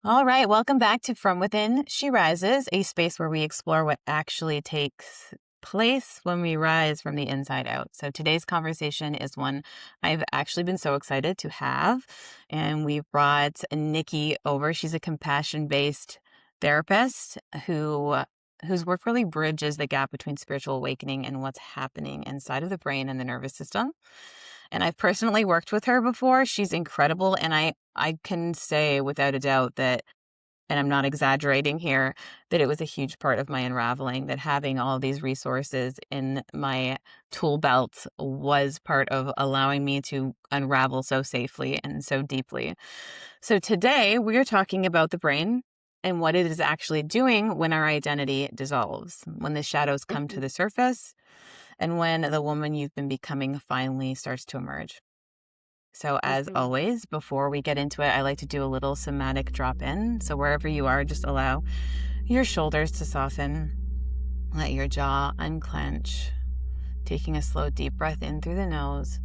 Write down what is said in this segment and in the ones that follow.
All right, welcome back to From Within She Rises, a space where we explore what actually takes place when we rise from the inside out. So today's conversation is one I've actually been so excited to have, and we brought Nikki over. She's a compassion-based therapist whose work really bridges the gap between spiritual awakening and what's happening inside of the brain and the nervous system. And I've personally worked with her before. She's incredible, and I can say without a doubt that, and I'm not exaggerating here, that it was a huge part of my unraveling, that having all these resources in my tool belt was part of allowing me to unravel so safely and so deeply. So today we are talking about the brain and what it is actually doing when our identity dissolves, when the shadows come to Mhm. the surface, and when the woman you've been becoming finally starts to emerge. So as Mhm. always, before we get into it, I like to do a little somatic drop in. So wherever you are, just allow your shoulders to soften. Let your jaw unclench. Taking a slow, deep breath in through the nose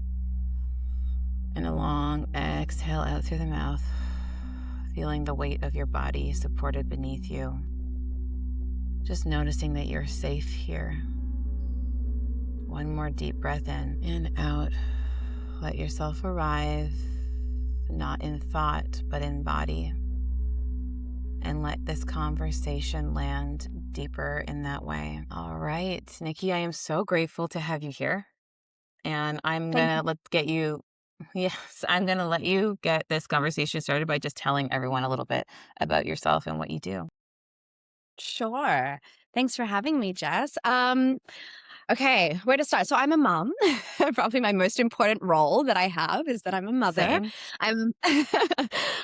and a long exhale out through the mouth. Feeling the weight of your body supported beneath you. Just noticing that you're safe here. One more deep breath in and out. Let yourself arrive, not in thought, but in body. And let this conversation land deeper in that way. All right, Nikki, I am so grateful to have you here. And I'm Thank going you. to yes, I'm going to let you get this conversation started by just telling everyone a little bit about yourself and what you do. Sure. Thanks for having me, Jess. Okay, where to start? So I'm a mom. Probably my most important role that I have is that I'm a mother. Same. I'm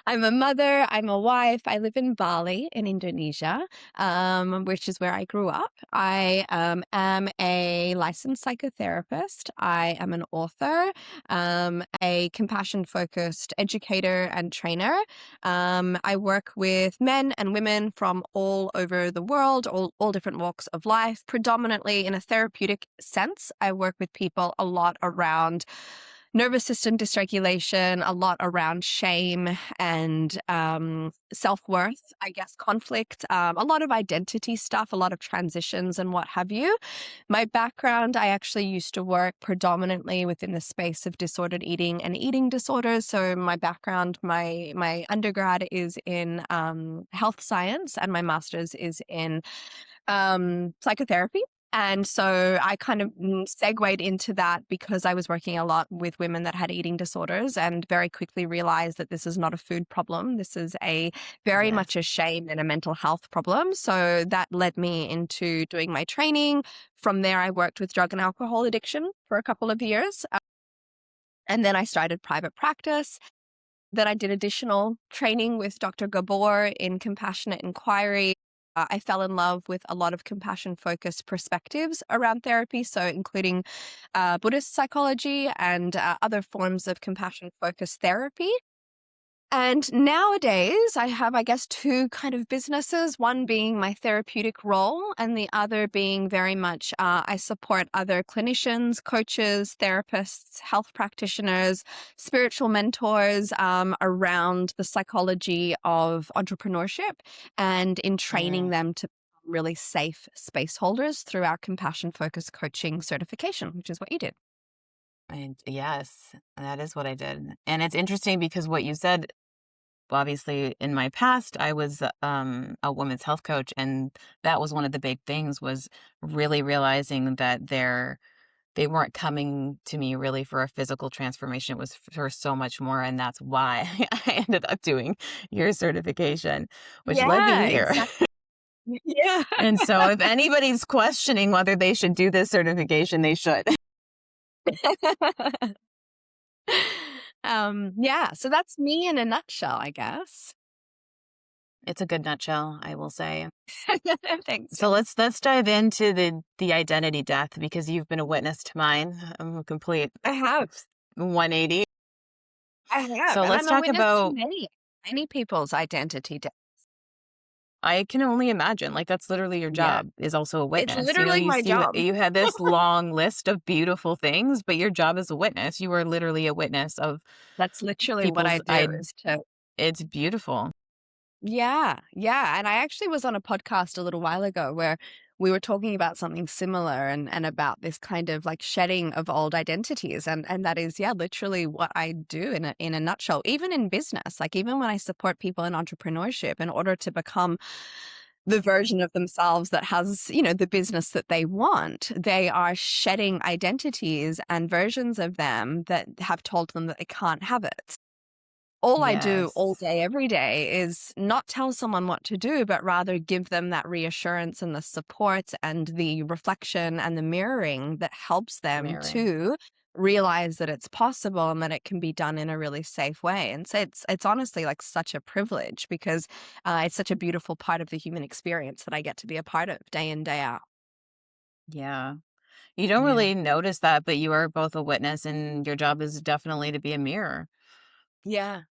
I'm a mother, I'm a wife. I live in Bali in Indonesia, which is where I grew up. I am a licensed psychotherapist. I am an author, a compassion-focused educator and trainer. I work with men and women from all over the world, all different walks of life, predominantly in a therapeutic sense. I work with people a lot around nervous system dysregulation, a lot around shame and self-worth, I guess, conflict, a lot of identity stuff, a lot of transitions and what have you. My background, I actually used to work predominantly within the space of disordered eating and eating disorders. So my background, my undergrad is in health science and my master's is in psychotherapy. And so I kind of segued into that because I was working a lot with women that had eating disorders and very quickly realized that this is not a food problem. This is a very Yes. much a shame and a mental health problem. So that led me into doing my training. From there, I worked with drug and alcohol addiction for a couple of years. And then I started private practice. Then I did additional training with Dr. Gabor in compassionate inquiry. I fell in love with a lot of compassion-focused perspectives around therapy, so including Buddhist psychology and other forms of compassion-focused therapy. And nowadays, I have, I guess, two kind of businesses, one being my therapeutic role, and the other being very much I support other clinicians, coaches, therapists, health practitioners, spiritual mentors around the psychology of entrepreneurship and in training Mm. them to become really safe space holders through our compassion focused coaching certification, which is what you did. And yes, that is what I did. And it's interesting because what you said, obviously in my past I was a women's health coach, and that was one of the big things, was really realizing that they weren't coming to me really for a physical transformation. It was for so much more, and that's why I ended up doing your certification, which led me Yeah, here. exactly. Yeah. And so if anybody's questioning whether they should do this certification, they should. Yeah, so that's me in a nutshell, I guess. It's a good nutshell, I will say. Thanks, So Jess. let's dive into the identity death, because you've been a witness to mine. I'm a complete I have. 180. I have, So and let's I'm a talk witness to about, many people's identity death. I can only imagine, like, that's literally your Yeah, job, is also a it's witness. You know, literally my job. you had this long list of beautiful things, but your job as a witness, you are literally a witness of That's literally what I people's do is to it's beautiful. Yeah, yeah, and I actually was on a podcast a little while ago where we were talking about something similar and about this kind of like shedding of old identities, and that is, yeah, literally what I do in a nutshell. Even in business, like even when I support people in entrepreneurship, in order to become the version of themselves that has, the business that they want, they are shedding identities and versions of them that have told them that they can't have it. All I do all Yes. day, every day is not tell someone what to do, but rather give them that reassurance and the support and the reflection and the mirroring that helps them Mirroring. to realize that it's possible and that it can be done in a really safe way. And so it's honestly like such a privilege because it's such a beautiful part of the human experience that I get to be a part of day in, day out. Yeah. You don't Yeah. really notice that, but you are both a witness, and your job is definitely to be a mirror, Yeah.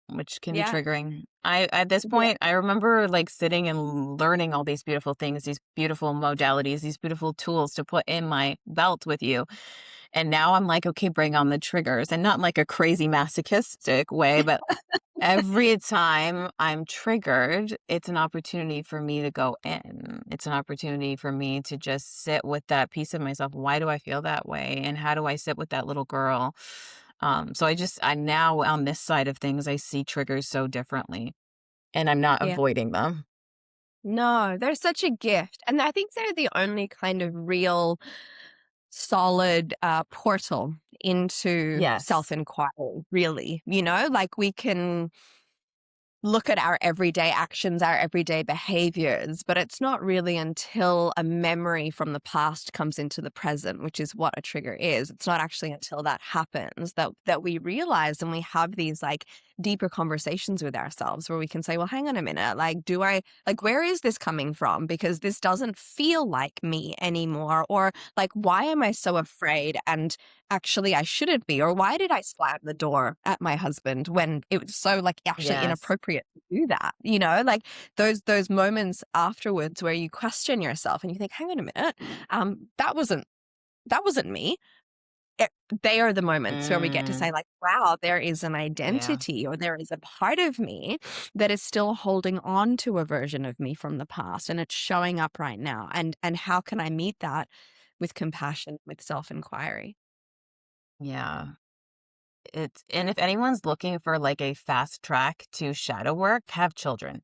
which can be Yeah. triggering. At this Yeah. point, I remember like sitting and learning all these beautiful things, these beautiful modalities, these beautiful tools to put in my belt with you. And now I'm like, okay, bring on the triggers, and not in like a crazy masochistic way, but every time I'm triggered, it's an opportunity for me to go in. It's an opportunity for me to just sit with that piece of myself. Why do I feel that way? And how do I sit with that little girl? So I now on this side of things, I see triggers so differently, and I'm not Yeah. avoiding them. No, they're such a gift. And I think they're the only kind of real solid portal into Yes. self-inquiry, really. Like we can look at our everyday actions, our everyday behaviors, but it's not really until a memory from the past comes into the present, which is what a trigger is. It's not actually until that happens that we realize and we have these like deeper conversations with ourselves where we can say, well, hang on a minute, like where is this coming from? Because this doesn't feel like me anymore. Or like, why am I so afraid? And actually I shouldn't be, or why did I slam the door at my husband when it was so like actually Yes. inappropriate to do that, like those moments afterwards where you question yourself and you think, hang on a minute, that wasn't me. it, they are the moments where we get to Mm, say like, wow, there is an yeah. identity or there is a part of me that is still holding on to a version of me from the past and it's showing up right now, and how can I meet that with compassion, with self-inquiry. Yeah. It's and if anyone's looking for like a fast track to shadow work, have children.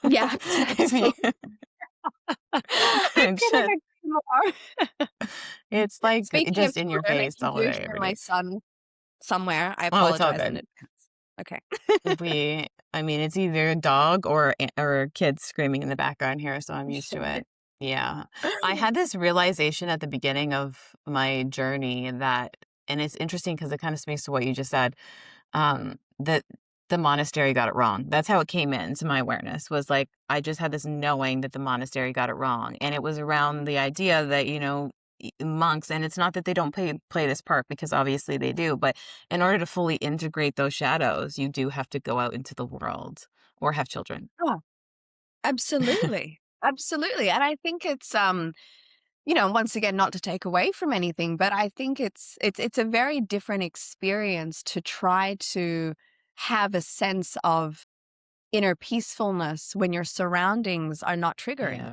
Yeah, If you absolutely. I it's couldn't just agree more. it's like Speaking of just in your children, I face think all you day, hear every my day. son somewhere. I Oh, it's all apologize in good. advance. Okay. I mean, it's either a dog or kids screaming in the background here, so I'm used to it. Yeah. I had this realization at the beginning of my journey that, and it's interesting because it kind of speaks to what you just said, that the monastery got it wrong. That's how it came into my awareness, was like I just had this knowing that the monastery got it wrong. And it was around the idea that, monks, and it's not that they don't play this part, because obviously they do, but in order to fully integrate those shadows, you do have to go out into the world or have children. Oh, absolutely. Absolutely. And I think it's once again, not to take away from anything, but I think it's a very different experience to try to have a sense of inner peacefulness when your surroundings are not triggering.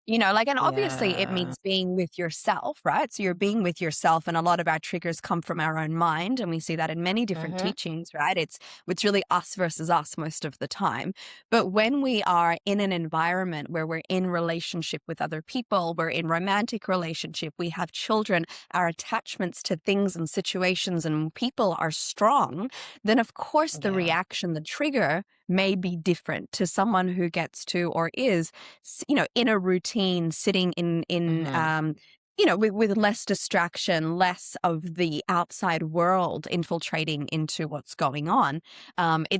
Yeah. Like, and obviously it Yeah. means being with yourself, right? So you're being with yourself, and a lot of our triggers come from our own mind. And we see that in many different Mhm. teachings, right? It's really us versus us most of the time. But when we are in an environment where we're in relationship with other people, we're in romantic relationship, we have children, our attachments to things and situations and people are strong, then of course the Yeah. reaction, the trigger may be different to someone who gets to or is in a routine, sitting in Mhm. with less distraction, less of the outside world infiltrating into what's going on.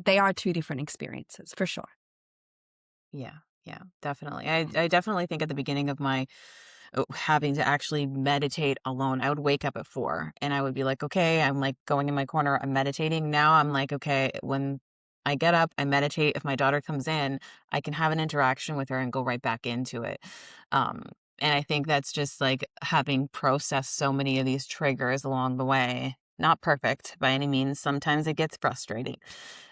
They are two different experiences for sure. Yeah. Yeah. Definitely. I definitely think at the beginning of my having to actually meditate alone, I would wake up at 4 and I would be like, okay, I'm like going in my corner, I'm meditating. Now I'm like, okay, when I get up, I meditate. If my daughter comes in, I can have an interaction with her and go right back into it. Um, and I think that's just like having processed so many of these triggers along the way. Not perfect by any means. Sometimes it gets frustrating.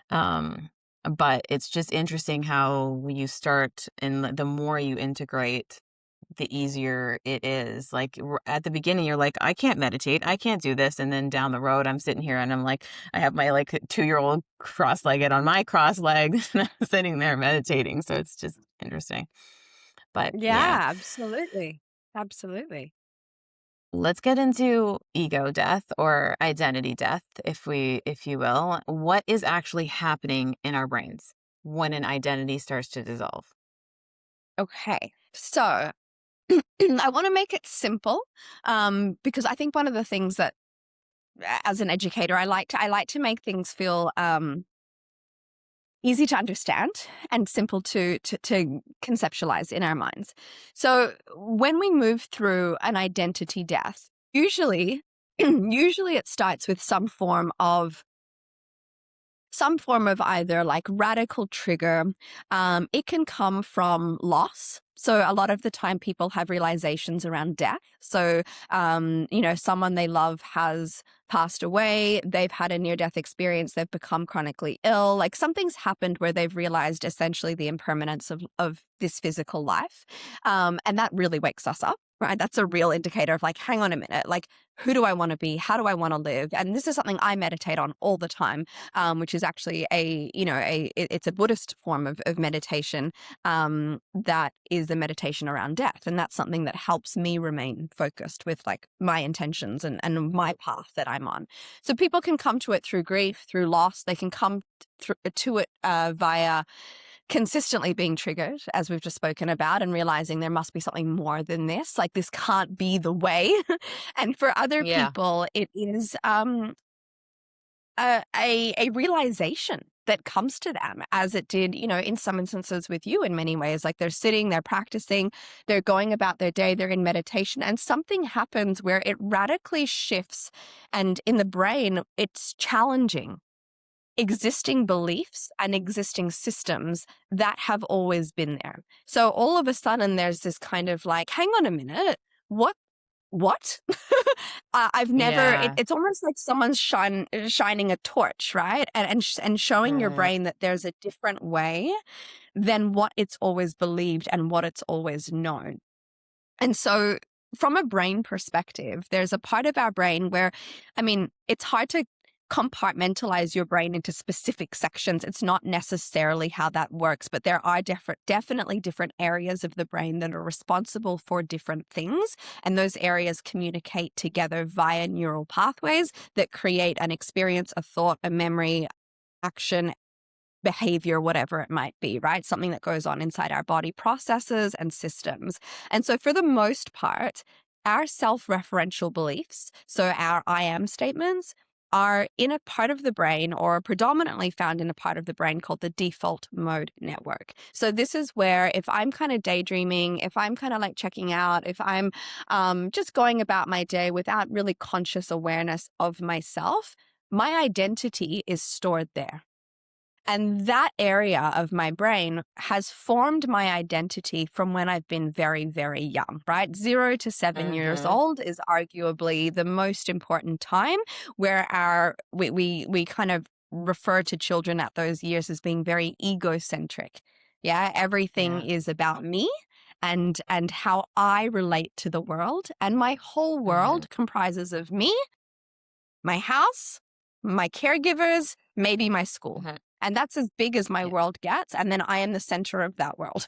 Um, But it's just interesting how you start, and the more you integrate, the easier it is. Like at the beginning, you're like, I can't meditate, I can't do this. And then down the road, I'm sitting here and I'm like, I have my like 2-year-old cross-legged on my cross legs and I'm sitting there meditating. So it's just interesting. But yeah, Yeah, absolutely. Absolutely. let's get into ego death or identity death, if you will. What is actually happening in our brains when an identity starts to dissolve? Okay. So I want to make it simple, because I think one of the things that, as an educator, I like to make things feel easy to understand and simple to conceptualize in our minds. So when we move through an identity death, usually usually it starts with some form of either like radical trigger. It can come from loss. So a lot of the time people have realizations around death. So, someone they love has passed away. They've had a near-death experience. They've become chronically ill. Like something's happened where they've realized essentially the impermanence of this physical life. And that really wakes us up. Right. That's a real indicator of like, hang on a minute, like, who do I want to be? How do I want to live? And this is something I meditate on all the time, which is actually it's a Buddhist form of meditation, that is a meditation around death. And that's something that helps me remain focused with like my intentions and my path that I'm on. So people can come to it through grief, through loss. They can come to it via consistently being triggered, as we've just spoken about, and realizing there must be something more than this. Like this can't be the way. And for other Yeah. people, it is a realization that comes to them, as it did, in some instances with you in many ways. Like they're sitting, they're practicing, they're going about their day, they're in meditation, and something happens where it radically shifts. And in the brain, it's challenging existing beliefs and existing systems that have always been there. So all of a sudden, there's this kind of like, hang on a minute, what? I've never, Yeah. it's almost like someone's shining a torch, right? And showing your Right. brain that there's a different way than what it's always believed and what it's always known. And so from a brain perspective, there's a part of our brain where, it's hard to compartmentalize your brain into specific sections. It's not necessarily how that works, but there are definitely different areas of the brain that are responsible for different things. And those areas communicate together via neural pathways that create an experience, a thought, a memory, action, behavior, whatever it might be, right? Something that goes on inside our body, processes and systems. And so for the most part, our self-referential beliefs, so our I am statements, are in a part of the brain, or predominantly found in a part of the brain called the default mode network. So this is where if I'm kind of daydreaming, if I'm kind of like checking out, if I'm just going about my day without really conscious awareness of myself, my identity is stored there. And that area of my brain has formed my identity from when I've been very, very young, right? 0 to 7 years Mm-hmm. old is arguably the most important time where we kind of refer to children at those years as being very egocentric. Yeah, everything Yeah. is about me and how I relate to the world. And my whole Mm-hmm. world comprises of me, my house, my caregivers, maybe my school. Mm-hmm. And that's as big as my Yeah. world gets. And then I am the center of that world.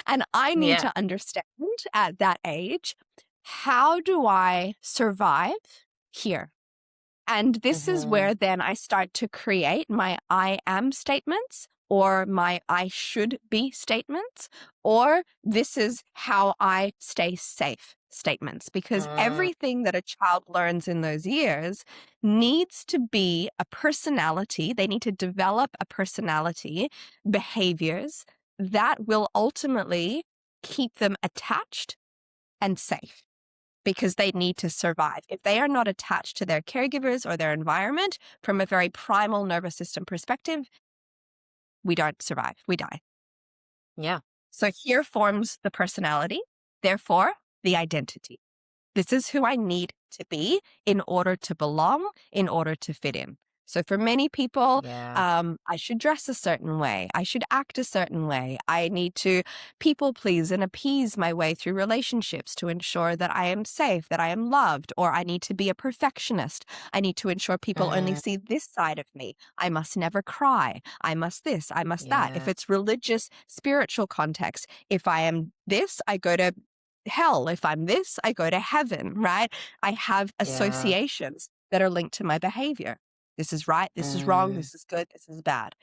And I need Yeah. to understand at that age, how do I survive here? And this is Mm-hmm. where then I start to create my I am statements, or my I should be statements, or this is how I stay safe statements. Because everything that a child learns in those years needs to be a personality. They need to develop a personality, behaviors that will ultimately keep them attached and safe, because they need to survive. If they are not attached to their caregivers or their environment from a very primal nervous system perspective, we don't survive, we die. Yeah. So here forms the personality, therefore the identity. This is who I need to be in order to belong, in order to fit in. So for many people, Yeah. I should dress a certain way. I should act a certain way. I need to people please and appease my way through relationships to ensure that I am safe, that I am loved, or I need to be a perfectionist. I need to ensure people only Mm, see this side of me. I must never cry. I must this, I must that. If yeah. it's religious, spiritual context, if I am this, I go to hell. If I'm this, I go to heaven, right? I have Yeah. associations that are linked to my behavior. This is right, this is wrong, Mm. this is good, this is bad.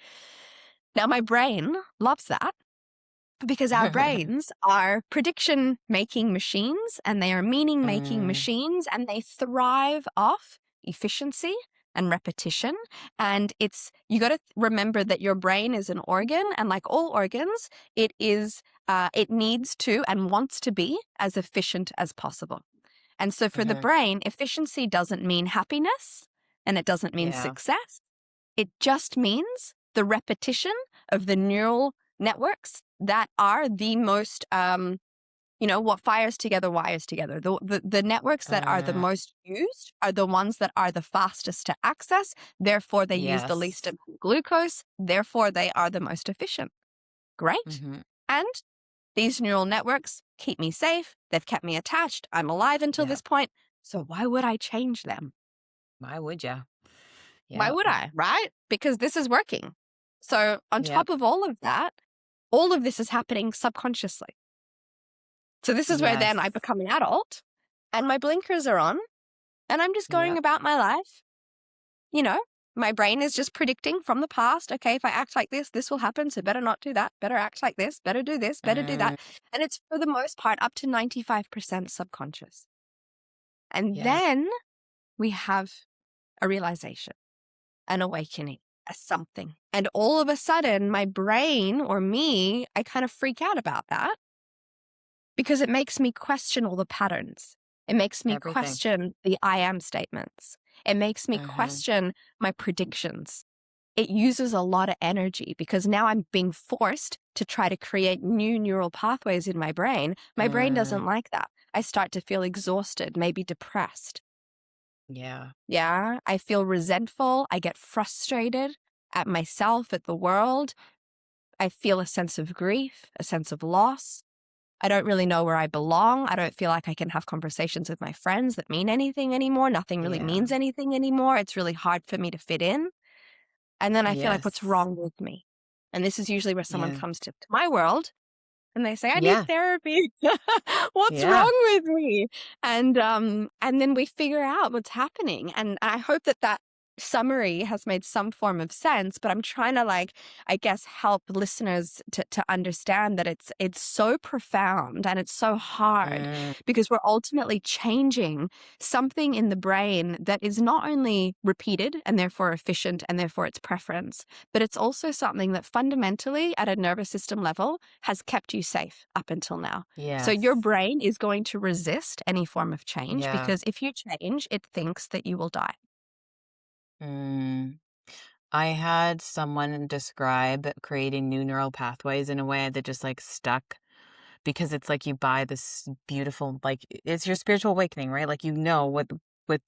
Now, my brain loves that because our brains are prediction making machines and they are meaning making Mm, machines and they thrive off efficiency and repetition. And you got to remember that your brain is an organ, and like all organs, it needs to and wants to be as efficient as possible. And so for the mhm. brain, efficiency doesn't mean happiness and it doesn't mean Yeah. success. It just means the repetition of the neural networks that are the most, what fires together wires together. The networks that are the Uh, most used are the ones that are the fastest to access. Therefore, they use the least yes. amount of glucose. Therefore, they are the most efficient. Great. Mhm. And these neural networks keep me safe. They've kept me attached. I'm alive until Yeah. this point. So why would I change them? Why would ya? Why Yeah. would I? Right? Because this is working. So on Yep. top of all of that, all of this is happening subconsciously. So this is where then Yes. I become an adult and my blinkers are on and I'm just going Yep. about my life. You know, my brain is just predicting from the past, okay, if I act like this will happen. So better not do that. Better act like this. Better do this. Better do Mm, that. And it's for the most part up to 95% subconscious. And yeah. then we have a realization, an awakening, a something. And all of a sudden, my brain or me, I kind of freak out about that because it makes me question all the patterns. It makes me Everything. question the I am statements. It makes me Mhm. question my predictions. It uses a lot of energy because now I'm being forced to try to create new neural pathways in my brain. My brain Mm, doesn't like that. I start to feel exhausted, maybe depressed. yeah. Yeah, I feel resentful. I get frustrated at myself, at the world. I feel a sense of grief, a sense of loss. I don't really know where I belong. I don't feel like I can have conversations with my friends that mean anything anymore. Nothing really Yeah. means anything anymore. It's really hard for me to fit in. And then I feel like, what's Yes. wrong with me? And this is usually where someone Yeah. comes to my world and they say, I need Yeah. therapy. What's Yeah. wrong with me? And then we figure out what's happening. And I hope that that summary has made some form of sense, but I'm trying to I guess help listeners to understand that it's so profound and it's so hard Mm, because we're ultimately changing something in the brain that is not only repeated and therefore efficient and therefore it's preference, but it's also something that fundamentally at a nervous system level has kept you safe up until now. So yes. your brain is going to resist any form of change Yeah. because if you change, it thinks that you will die. Mm. I had someone describe creating new neural pathways in a way that just like stuck because it's like you buy this beautiful, like it's your spiritual awakening, right? Like you know what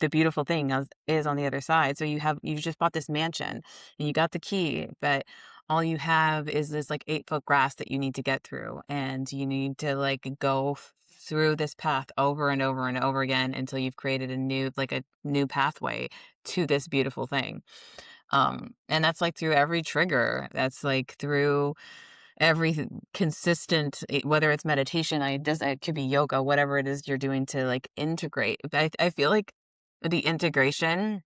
the beautiful thing is on the other side. So you just bought this mansion and you got the key, but all you have is this like 8 foot grass that you need to get through, and you need to like go through this path over and over and over again until you've created a new pathway to this beautiful thing. And that's like through every trigger. That's like through every consistent, whether it's meditation, it could be yoga, whatever it is you're doing to like integrate. But I feel like the integration,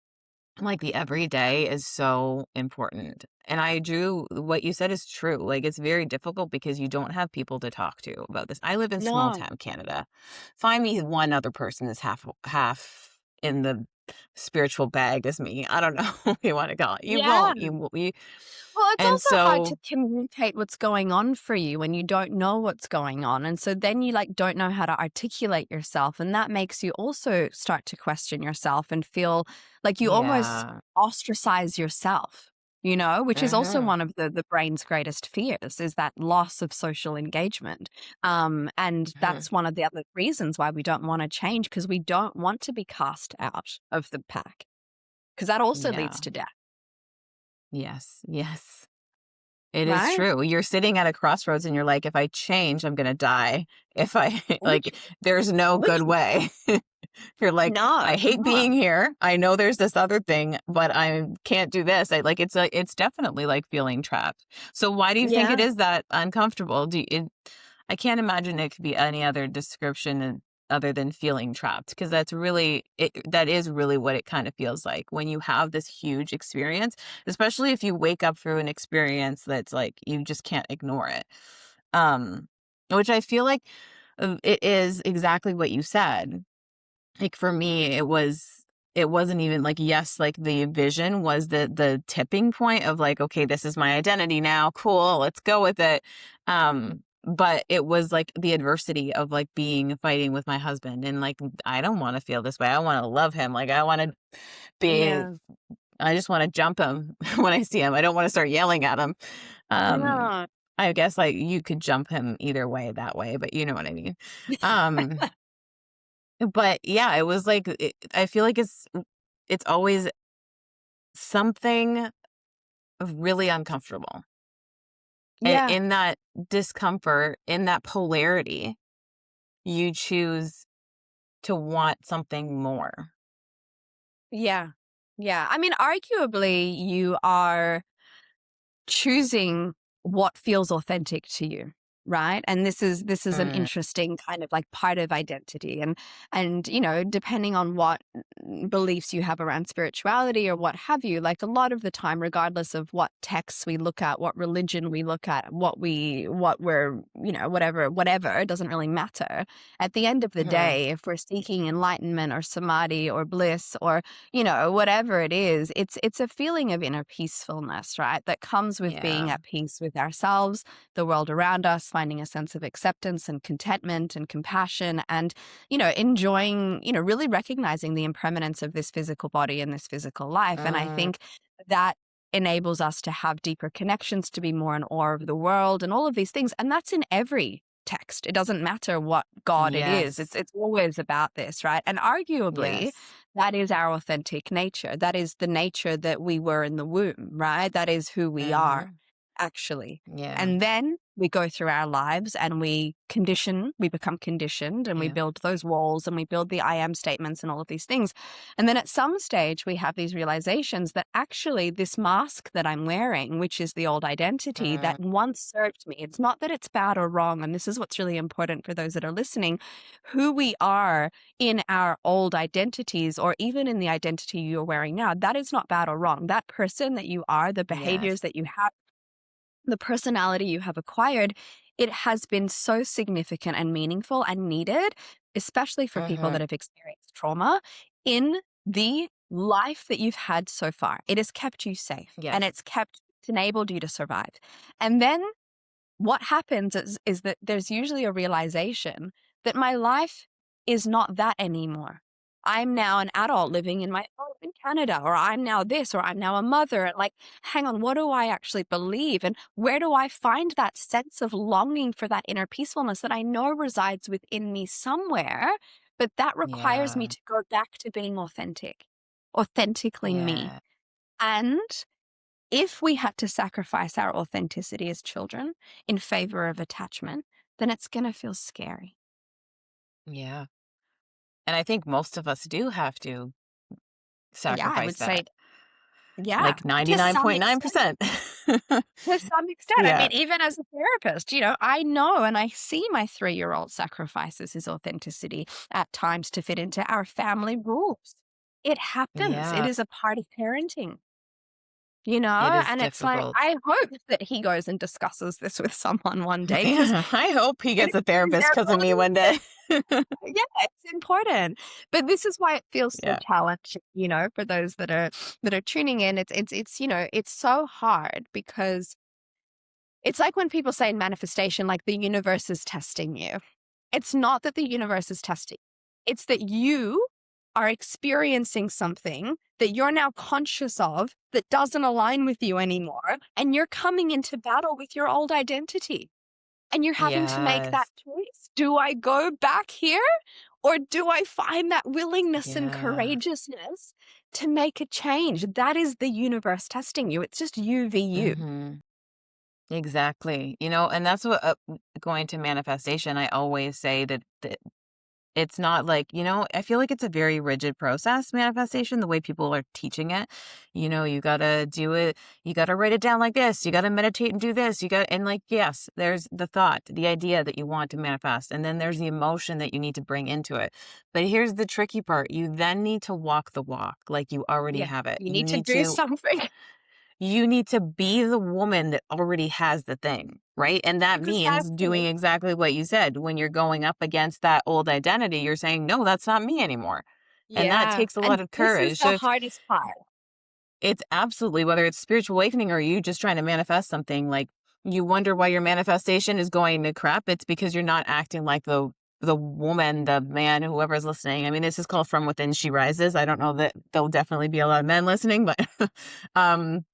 like the everyday, is so important. And I do what you said is true. Like it's very difficult because you don't have people to talk to about this. I live in small No. town Canada. Find me one other person that's half in the spiritual bag as me. I don't know what you want to call it. You Yeah. won't. You Well, it's and also hard to so communicate what's going on for you when you don't know what's going on. And so then you don't know how to articulate yourself. And that makes you also start to question yourself and feel like you almost yeah. ostracize yourself, which is also Mhm. one of the brain's greatest fears is that loss of social engagement. And Mhm. that's one of the other reasons why we don't want to change because we don't want to be cast out of the pack because that also leads Yeah. to death. Yes. Yes. It is right? true. You're sitting at a crossroads and you're like, if I change, I'm gonna die. If I like, Literally, there's no good literally. way. You're like, No, I hate no. being here. I know there's this other thing, but I can't do this. I like it's definitely like feeling trapped. So why do you think Yeah, it is that uncomfortable? I can't imagine it could be any other description other than feeling trapped, because that is really what it kind of feels like when you have this huge experience, especially if you wake up through an experience that's like you just can't ignore it. Um which I feel like it is exactly what you said. Like for me, it wasn't even like, yes, like the vision was the tipping point of like, okay, this is my identity now. Cool, let's go with it. But it was like the adversity of like fighting with my husband, and like I don't want to feel this way. I want to love him. Like be yeah, I just want to jump him when I see him. I don't want to start yelling at him. Um yeah, I guess like you could jump him either way that way, but you know what I mean. Um but yeah, it was like I feel like it's always something really uncomfortable. And yeah, in that discomfort, in that polarity, you choose to want something more. yeah, yeah. I mean, arguably, you are choosing what feels authentic to you, right? And this is an Mm, interesting kind of like part of identity. And you know, depending on what beliefs you have around spirituality or what have you, like a lot of the time, regardless of what texts we look at, what religion we look at, what we're, you know, whatever, it doesn't really matter. At the end of the mhm. day, if we're seeking enlightenment or samadhi or bliss or, you know, whatever it is, it's a feeling of inner peacefulness, right? That comes with being Yeah. at peace with ourselves, the world around us, finding a sense of acceptance and contentment and compassion and, you know, enjoying, you know, really recognizing the impermanence of this physical body and this physical life. And I Mm, think that enables us to have deeper connections, to be more in awe of the world and all of these things. And that's in every text. It doesn't matter what God it is. yes. It's always about this, right? And arguably, Yes. that is our authentic nature. That is the nature that we were in the womb, right? That is who we are, Mhm. actually. Yeah. And then we go through our lives and we become conditioned and we Yeah. build those walls and we build the I am statements and all of these things. And then at some stage, we have these realizations that actually this mask that I'm wearing, which is the old identity Mm, that once served me, it's not that it's bad or wrong. And this is what's really important for those that are listening. Who we are in our old identities or even in the identity you're wearing now, that is not bad or wrong. That person that you are, the yes. behaviors that you have, the personality you have acquired, it has been so significant and meaningful and needed, especially for people that Mhm. have experienced trauma in the life that you've had so far. It has kept you safe and Yes. it's enabled you to survive. And then what happens is that there's usually a realization that my life is not that anymore. I'm now an adult living in my home in Canada, or I'm now this, or I'm now a mother. And like, hang on, what do I actually believe? And where do I find that sense of longing for that inner peacefulness that I know resides within me somewhere? But that requires me Yeah. to go back to being authentic, authentically me. Yeah. And if we had to sacrifice our authenticity as children in favor of attachment, then it's going to feel scary. Yeah. And I think most of us do have to Yeah, I sacrifice would say, that. yeah, Like to some extent. 99.9%. To some extent. I Yeah. mean, even as a therapist, you know, I know and I see my 3-year-old sacrifices his authenticity at times to fit into our family rules. It happens. It Yeah. is a part of parenting. You It know, is and it's like, difficult. I hope that he goes and discusses this with someone one day because Yeah. I hope he it gets a is therapist their because of me one day. yeah, it's important. But this is why it feels so Yeah. challenging, you know, for those that are tuning in. It's you know, it's so hard because it's like when people say in manifestation, like the universe is testing you. It's not that the universe is testing. It's that you are experiencing something that you're now conscious of that doesn't align with you anymore. And you're coming into battle with your old identity. And you're having to make that Yes. choice. Do I go back here or do I find that willingness and Yeah. courageousness to make a change. That is the universe testing you. It's just you v you. Mhm. Exactly. And that's what going to manifestation, I always say that it's not like, I feel like it's a very rigid process, manifestation, the way people are teaching it. You gotta do it, you gotta write it down like this, you gotta meditate and do this, and like, yes, there's the thought, the idea that you want to manifest, and then there's the emotion that you need to bring into it. But here's the tricky part. You then need to walk the walk like you already Yeah. have it. You need to do something You need to be the woman that already has the thing, right? And that means doing exactly. exactly what you said. When you're going up against that old identity, you're saying, "No, that's not me anymore." And that Yeah. takes a lot And of this is courage. the So hardest part. it's absolutely, whether it's spiritual awakening or you just trying to manifest something, like, you wonder why your manifestation is going to crap, it's because you're not acting like the woman, the man, whoever's listening. I mean, this is called From Within She Rises. I don't know that there'll definitely be a lot of men listening, but um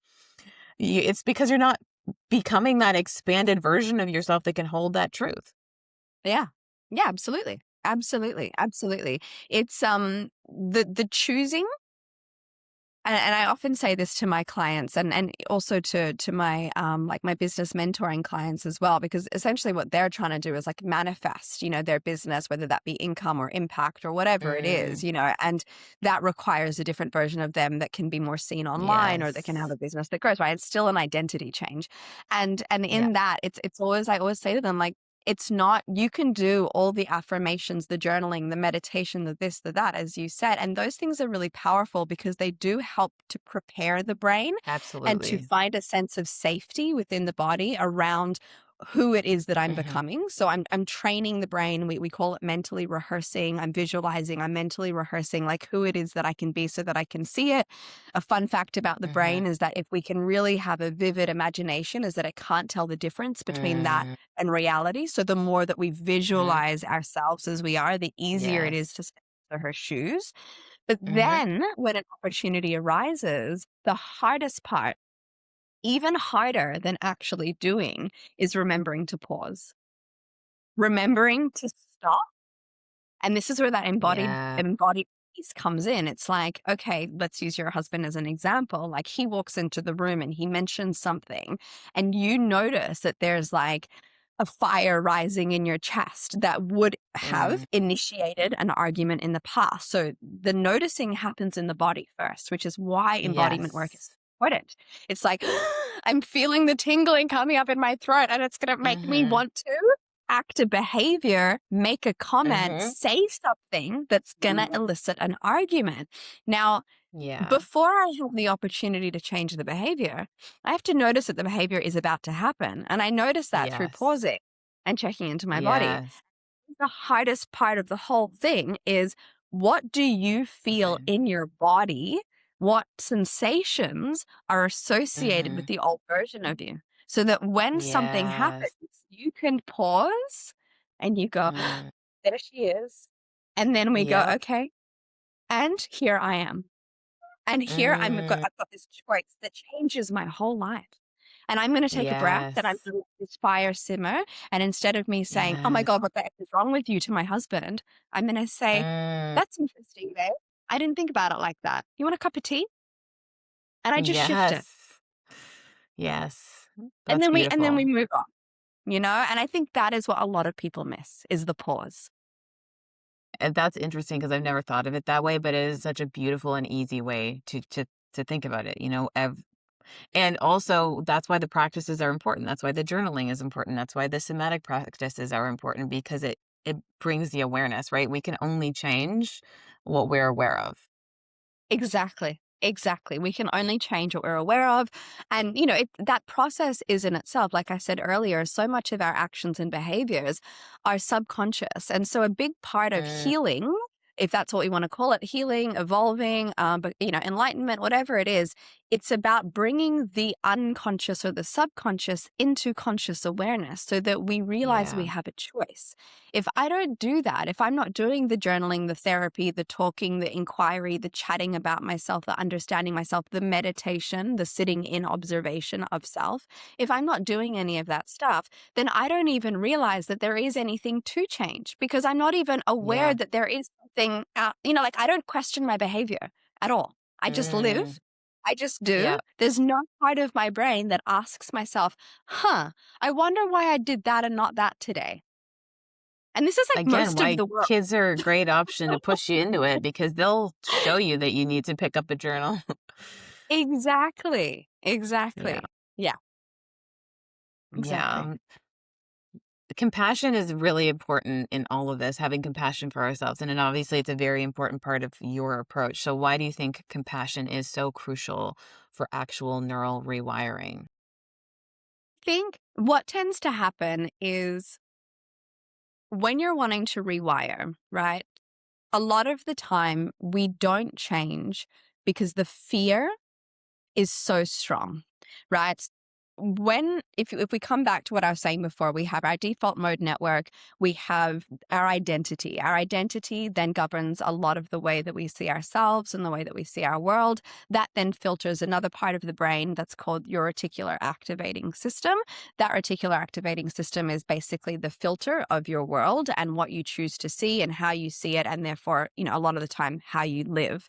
it's because you're not becoming that expanded version of yourself that can hold that truth. Yeah. Yeah, absolutely. Absolutely. Absolutely. It's the choosing, and I often say this to my clients, and also to my like my business mentoring clients as well, because essentially what they're trying to do is like manifest, their business, whether that be income or impact or whatever it is, Mm, and that requires a different version of them that can be more seen online, or that can have yes. a business that grows, right? It's still an identity change. And Yeah. in that, it's always, I always say to them, like, it's not, you can do all the affirmations, the journaling, the meditation, the this, the that, as you said. And those things are really powerful because they do help to prepare the brain and to Absolutely. find a sense of safety within the body around who it is that I'm Mhm. becoming. So I'm training the brain. We call it mentally rehearsing. I'm visualizing, I'm mentally rehearsing like who it is that I can be so that I can see it. A fun fact about the Mhm. brain is that if we can really have a vivid imagination, is that it can't tell the difference between that Mm, and reality. So the more that we mhm. visualize ourselves as we are, the easier it is Yes. to step into her shoes. But Mhm. then when an opportunity arises, the hardest part, even harder than actually doing, is remembering to pause, remembering to stop. And this is where that Yeah. embodied piece comes in. It's like, okay, let's use your husband as an example. Like, he walks into the room and he mentions something, and you notice that there's like a fire rising in your chest that would have Mm, initiated an argument in the past. So the noticing happens in the body first, which is why embodiment work is yes. important. It's like, I'm feeling the tingling coming up in my throat, and it's going to make me Mhm. want to act a behavior, make a comment, Mhm. say something that's going to elicit an argument. Now, Yeah. before I have the opportunity to change the behavior, I have to notice that the behavior is about to happen. And I notice that through Yes. pausing and checking into my body. Yes. The hardest part of the whole thing is, what do you feel Listen. in your body? What sensations are associated with Mhm. the old version of you? So that when something happens, Yes. you can pause and you go, Mm. there she is. And then we go, Yep. okay, and here I am. And here Mm. I've got this choice that changes my whole life. And I'm going to take a breath, and I'm Yes. going to let this fire simmer. And instead of me saying, oh my Yes. God, what the F is wrong with you, to my husband, I'm going to say, Mm. that's interesting, babe. I didn't think about it like that. You want a cup of tea? And I just shift it. Yes. Yes. And That's then we beautiful. move on, And I think that is what a lot of people miss, is the pause. And that's interesting because I've never thought of it that way, but it is such a beautiful and easy way to think about it, and also that's why the practices are important. That's why the journaling is important. That's why the somatic practices are important because it brings the awareness, right? We can only change what we're aware of. Exactly. Exactly. We can only change what we're aware of. And, that process is in itself, like I said earlier, so much of our actions and behaviors are subconscious. And so a big part of Mm, healing, if that's what we want to call it, healing, evolving, but, enlightenment, whatever it is, it's about bringing the unconscious or the subconscious into conscious awareness so that we realize we yeah. have a choice. If I don't do that, if I'm not doing the journaling, the therapy, the talking, the inquiry, the chatting about myself, the understanding myself, the meditation, the sitting in observation of self, if I'm not doing any of that stuff, then I don't even realize that there is anything to change, because I'm not even aware Yeah. that there is something out, like, I don't question my behavior at all. I just Mm, live. I just do. yeah. There's no part of my brain that asks myself, huh, I wonder why I did that and not that today. And this is like Again, most of why the world. kids are a great option to push you into it because they'll show you that you need to pick up a journal. Exactly. Yeah. Exactly. Yeah, Yeah. exactly. Compassion is really important in all of this, having compassion for ourselves. And then obviously, it's a very important part of your approach. So, why do you think compassion is so crucial for actual neural rewiring? I think what tends to happen is when you're wanting to rewire, right? A lot of the time we don't change because the fear is so strong, right? If we come back to what I was saying before, we have our default mode network, we have our identity. Our identity then governs a lot of the way that we see ourselves and the way that we see our world. That then filters another part of the brain that's called your reticular activating system. That reticular activating system is basically the filter of your world and what you choose to see and how you see it, and therefore, a lot of the time, how you live.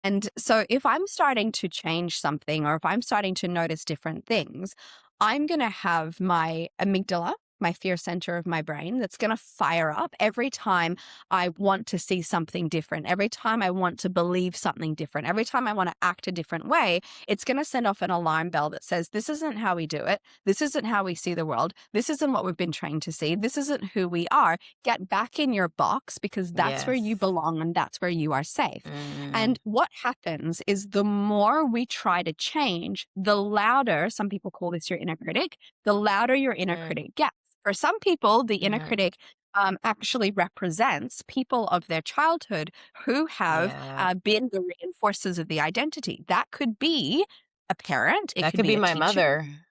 And so if I'm starting to change something or if I'm starting to notice different things, I'm going to have my amygdala, my fear center of my brain, that's going to fire up every time I want to see something different. Every time I want to believe something different. Every time I want to act a different way, it's going to send off an alarm bell that says, this isn't how we do it. This isn't how we see the world. This isn't what we've been trained to see. This isn't who we are. Get back in your box because that's where you Yes. belong and that's where you are safe. Mm, And what happens is the more we try to change, the louder, some people call this your inner critic, the louder your inner mm, critic gets. For some people, the inner mhm. critic actually represents people of their childhood who have Yeah. been the reinforcers of the identity. That could be a parent, it That could could be be a my teacher, mother.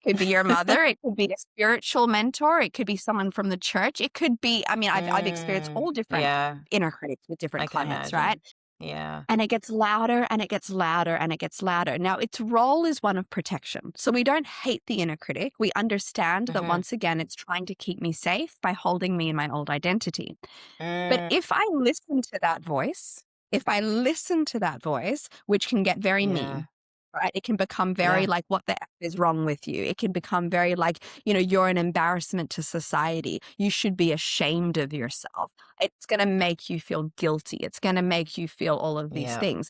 it could be your mother, it could be a spiritual mentor, it could be someone from the church, it could be, I mean, I've experienced all different Yeah, inner critics with different I can clients, right? imagine. Yeah. And it gets louder and it gets louder and it gets louder. Now, its role is one of protection. So we don't hate the inner critic. We understand that Mhm. once again, it's trying to keep me safe by holding me in my old identity. But Mm, if I listen to that voice, which can get very yeah. mean, right? It can become very Yeah. like, what the F is wrong with you? It can become very like, you're an embarrassment to society. You should be ashamed of yourself. It's going to make you feel guilty. It's going to make you feel all of these Yeah. things.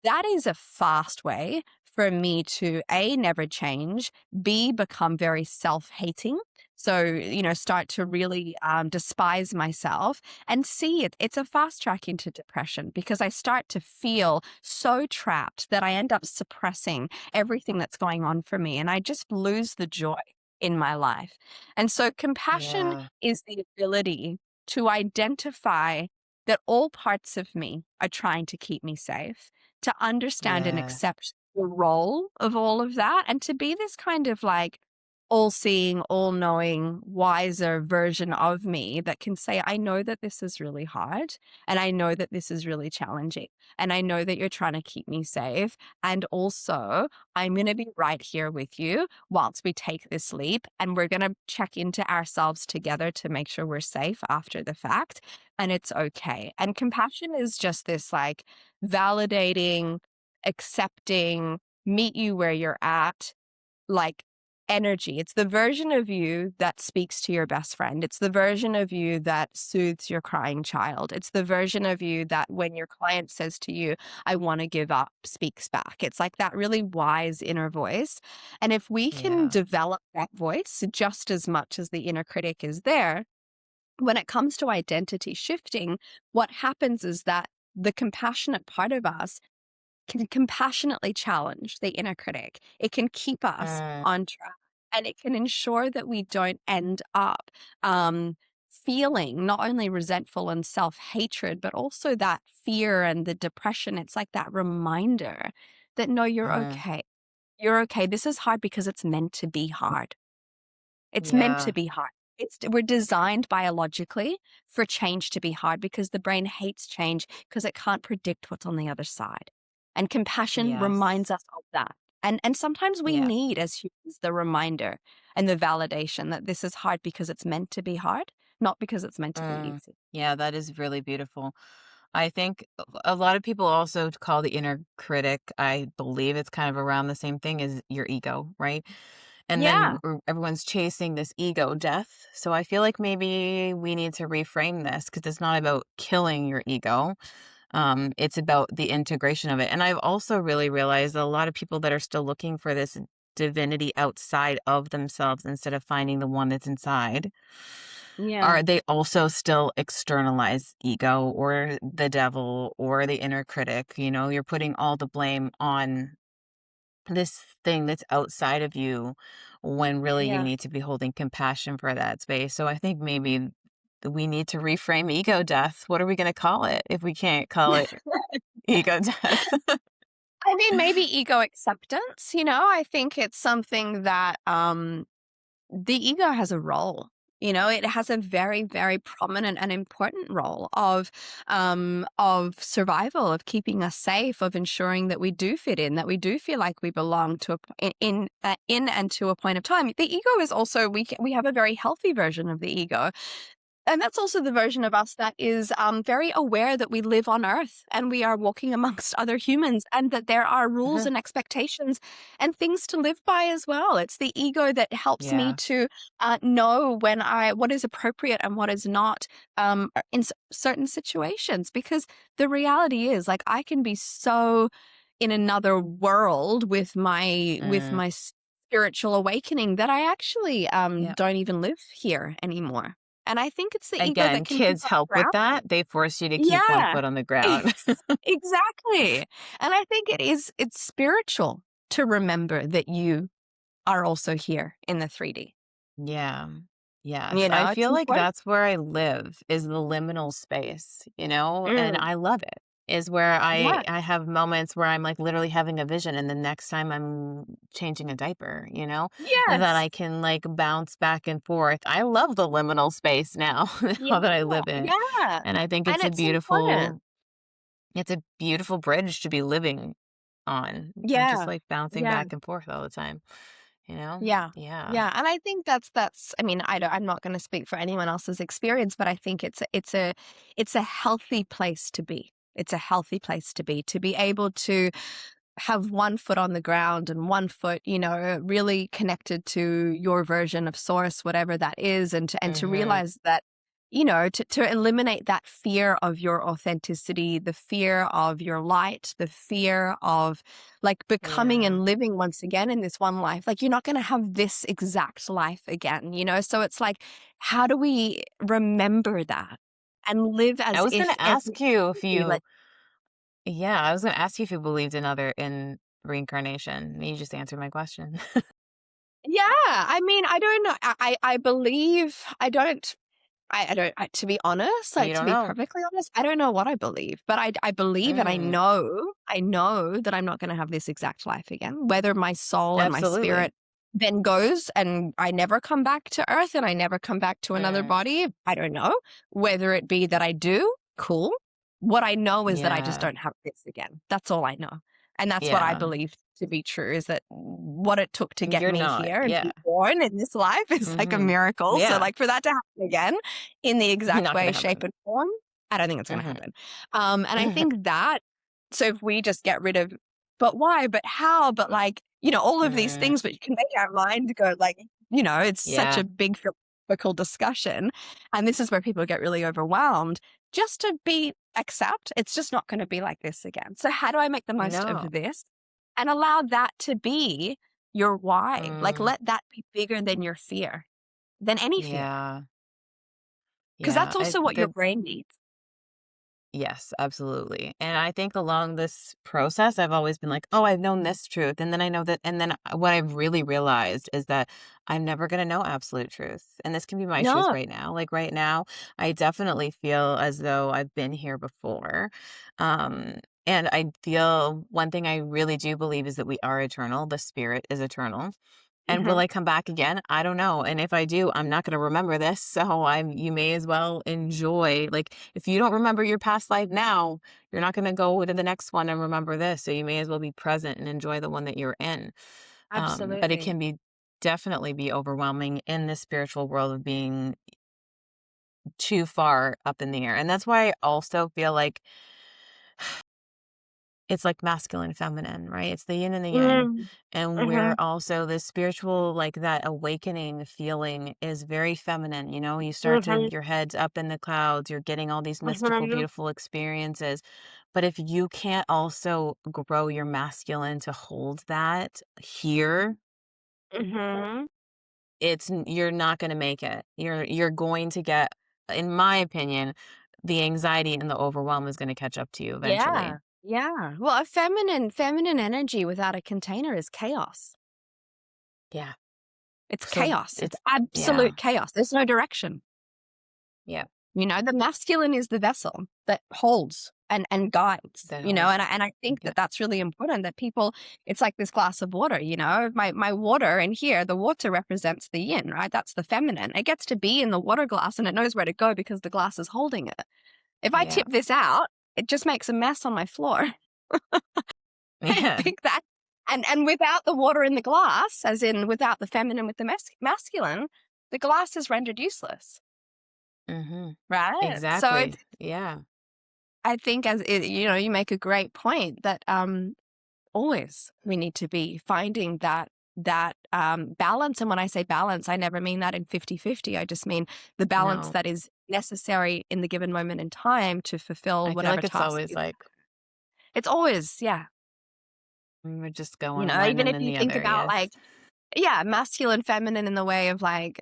That is a fast way for me to A, never change, B, become very self hating. So, start to really despise myself, and C, it's a fast track into depression because I start to feel so trapped that I end up suppressing everything that's going on for me and I just lose the joy in my life. And so compassion Yeah. is the ability to identify that all parts of me are trying to keep me safe, to understand and Yeah. accept the role of all of that, and to be this kind of like all seeing, all knowing, wiser version of me that can say, I know that this is really hard. And I know that this is really challenging. And I know that you're trying to keep me safe. And also, I'm going to be right here with you whilst we take this leap. And we're going to check into ourselves together to make sure we're safe after the fact. And it's okay. And compassion is just this like validating, accepting, meet you where you're at, like energy. It's the version of you that speaks to your best friend. It's the version of you that soothes your crying child. It's the version of you that when your client says to you, I want to give up, speaks back. It's like that really wise inner voice. And if we can Yeah. develop that voice just as much as the inner critic is there, when it comes to identity shifting, what happens is that the compassionate part of us can compassionately challenge the inner critic. It can keep us Mm, on track and it can ensure that we don't end up feeling not only resentful and self hatred, but also that fear and the depression. It's like that reminder that no, you're mhm. okay. You're okay. This is hard because it's meant to be hard. It's meant to Yeah. be hard. We're designed biologically for change to be hard because the brain hates change because it can't predict what's on the other side. And compassion reminds Yes. us of that. And sometimes we Yeah. need as humans the reminder and the validation that this is hard because it's meant to be hard, not because it's meant to be Mm. easy. Yeah, that is really beautiful. I think a lot of people also call the inner critic, I believe it's kind of around the same thing as your ego, right? And then Yeah, everyone's chasing this ego death. So I feel like maybe we need to reframe this because it's not about killing your ego. It's about the integration of it. And I've also really realized that a lot of people that are still looking for this divinity outside of themselves instead of finding the one that's inside, yeah, are they also still externalize ego or the devil or the inner critic? You know, you're putting all the blame on this thing that's outside of you when really you yeah. need to be holding compassion for that space. So I think maybe we need to reframe ego death. What are we going to call it if we can't call it ego death? I mean, maybe ego acceptance, I think it's something that the ego has a role. It has a very, very prominent and important role of survival, of keeping us safe, of ensuring that we do fit in, that we do feel like we belong to in and to a point of time. The ego is also we have a very healthy version of the ego, and that's also the version of us that is very aware that we live on Earth and we are walking amongst other humans and that there are rules Mhm. and expectations and things to live by as well. It's the ego that helps me Yeah. to know what is appropriate and what is not in certain situations. Because the reality is, like, I can be so in another world with Mm. my spiritual awakening that I actually Yeah. don't even live here anymore. And I think it's the ego that Again, can keep kids us help with grounded. that. They force you to keep one Yeah. foot on the ground. Exactly. And I think it's spiritual to remember that you are also here in the 3D. Yeah. Yes. I It's feel like important. that's where I live is the liminal space, and Mm, I love it. Is where yeah. I have moments where I'm like literally having a vision and the next time I'm changing a diaper, that Yes. I can like bounce back and forth. I love the liminal space now, Yeah. now that I live in it. Yeah. And I think And it's important. it's a beautiful bridge to be living on and just Yeah. like bouncing Yeah. back and forth all the time, you know? Yeah. Yeah. Yeah, and I think that's I mean, I'm not gonna speak for anyone else's experience, but I think it's a healthy place to be. It's a healthy place to be able to have one foot on the ground and one foot, really connected to your version of source, whatever that is, and to Mhm. realize that, to eliminate that fear of your authenticity, the fear of your light, the fear of like becoming Yeah. and living once again in this one life. Like you're not going to have this exact life again. So it's like, how do we remember that and live I as was gonna if every ask you if like, you Yeah, I was gonna ask you if you believed in reincarnation. You just answered my question. yeah, I mean, I don't know. I believe I don't to be honest, like You to don't be know. perfectly honest, I don't know what I believe, but I believe and Mm, I know that I'm not going to have this exact life again. Whether my soul and my absolutely. spirit then goes and I never come back to earth and I never come back to another Mm, body, I don't know. Whether it be that I do, cool. What I know is that I just yeah. don't have this again. That's all I know. And that's what I Yeah. believe to be true is that what it took to get You're me not. here and Yeah. be born in this life is like a Mhm. miracle. So Yeah. like for that to happen again in the exact Not way, gonna shape, happen. and form, I don't think it's gonna Mhm. happen. And I think that so if we just get rid of but why, but how, but like, all of these Mm, things, but you can make our mind go like, it's such yeah. a big philosophical discussion. And this is where people get really overwhelmed. Just to be accept, it's just not going to be like this again. So how do I make the most No. of this and allow that to be your why? Like Mm, let that be bigger than your fear, than any fear. yeah. Because Yeah. that's also what your The brain needs. Yes, absolutely. And I think along this process, I've always been like, oh, I've known this truth. And then I know that. And then what I've really realized is that I'm never going to know absolute truth. And this can be my truth No, right now. Like right now, I definitely feel as though I've been here before. Um, and I feel one thing I really do believe is that we are eternal. The spirit is eternal. And will mhm, I come back again? I don't know. And if I do, I'm not going to remember this. So you may as well enjoy. Like, if you don't remember your past life now, you're not going to go to the next one and remember this. So you may as well be present and enjoy the one that you're in. But it absolutely. can be definitely be overwhelming in the spiritual world of being too far up in the air. And that's why I also feel like it's like masculine, feminine, right? It's the yin and the yang. Mm, And we're mhm, also the spiritual, like that awakening feeling is very feminine. You know, you start to, mhm, your head's up in the clouds, you're getting all these mystical, mhm, beautiful experiences. But if you can't also grow your masculine to hold that here, mhm. you're not going to make it. You're going to get, in my opinion, the anxiety and the overwhelm is going to catch up to you eventually. Yeah, yeah. Well, a feminine energy without a container is chaos. Yeah. It's So chaos. It's it's yeah. absolute chaos. There's no direction. Yeah. You know, the masculine is the vessel that holds and guides, That you know, holds. and I think Yeah. that that's really important that people, it's like this glass of water, you know, my water in here, the water represents the yin, right? That's the feminine. It gets to be in the water glass and it knows where to go because the glass is holding it. If I Yeah. tip this out, it just makes a mess on my floor. I Yeah. think that, and without the water in the glass, as in without the feminine with the masculine, the glass is rendered useless, Mhm. right? So it's, Exactly. Yeah. I think as it, you know, you make a great point that always we need to be finding that balance. And when I say balance, I never mean that in 50-50. I just mean the balance No. that is necessary in the given moment in time to fulfill I feel whatever like it's task always you. like It's always, yeah. we're just You going know, one even and if then you the think other. about Yes. like, yeah, masculine, feminine in the way of like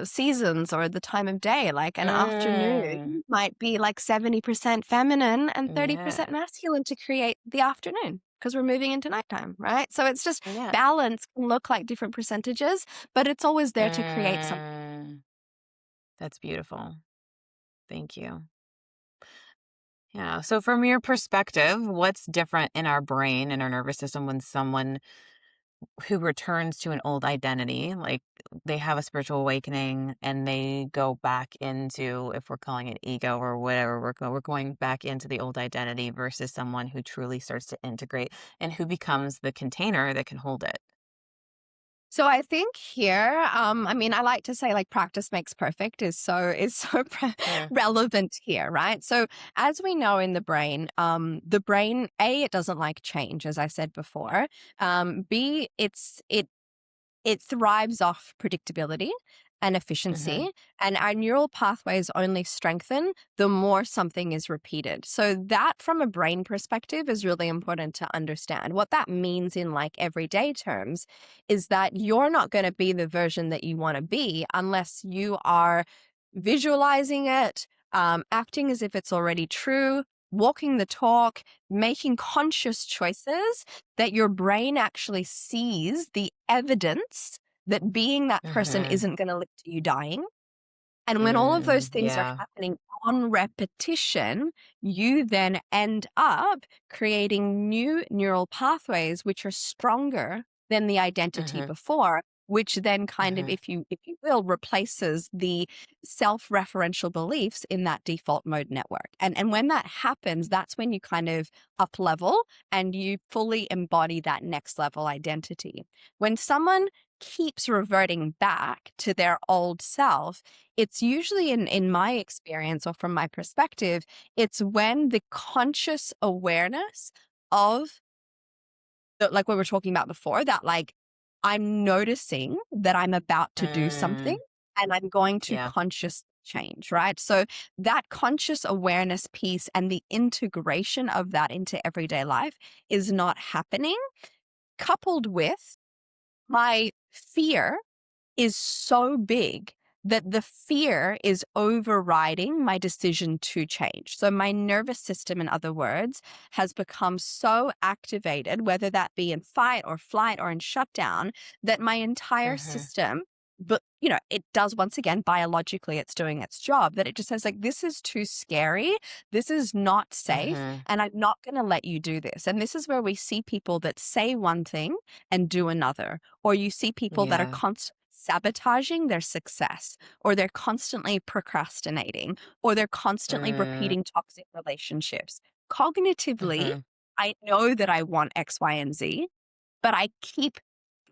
seasons or the time of day. Like an Mm. afternoon might be like 70% feminine and 30% Yeah. masculine to create the afternoon because we're moving into nighttime, right? So it's just Yeah. balance can look like different percentages, but it's always there to create something. Mm. That's beautiful. Thank you. Yeah. So from your perspective, what's different in our brain and our nervous system when someone who returns to an old identity, like they have a spiritual awakening and they go back into, if we're calling it ego or whatever, we're going back into the old identity versus someone who truly starts to integrate and who becomes the container that can hold it. So I think here, I mean, I like to say like practice makes perfect is so Sure. relevant here, right? So as we know in the brain, A, it doesn't like change, as I said before. B, it thrives off predictability and Mm-hmm. efficiency, and our neural pathways only strengthen the more something is repeated. So that from a brain perspective is really important to understand. What that means in like everyday terms is that you're not going to be the version that you want to be unless you are visualizing it, acting as if it's already true, walking the talk, making conscious choices that your brain actually sees the evidence that being that person Mm-hmm. isn't going to lead to you dying. And when all of those Mm, things are yeah. happening on repetition, you then end up creating new neural pathways which are stronger than the identity Mm-hmm. before, which then kind of, Mm-hmm. if you will, replaces the self-referential beliefs in that default mode network. And when that happens, that's when you kind of up level and you fully embody that next level identity. When someone keeps reverting back to their old self, it's usually in my experience or from my perspective, it's when the conscious awareness of like we were talking about before, that like I'm noticing that I'm about to do something Mm, and I'm going to yeah. conscious change, right? So that conscious awareness piece and the integration of that into everyday life is not happening, coupled with my fear is so big that the fear is overriding my decision to change. So my nervous system, in other words, has become so activated, whether that be in fight or flight or in shutdown, that my entire Mm-hmm. system, but you know, it does once again biologically, it's doing its job. That it just says like, this is too scary, this is not safe, Mm-hmm. and I'm not going to let you do this. And this is where we see people that say one thing and do another, or you see people that are Yeah. constantly sabotaging their success, or they're constantly procrastinating, or they're constantly Mm, repeating toxic relationships. Cognitively, mm-hmm. I know that I want X, Y, and Z, but I keep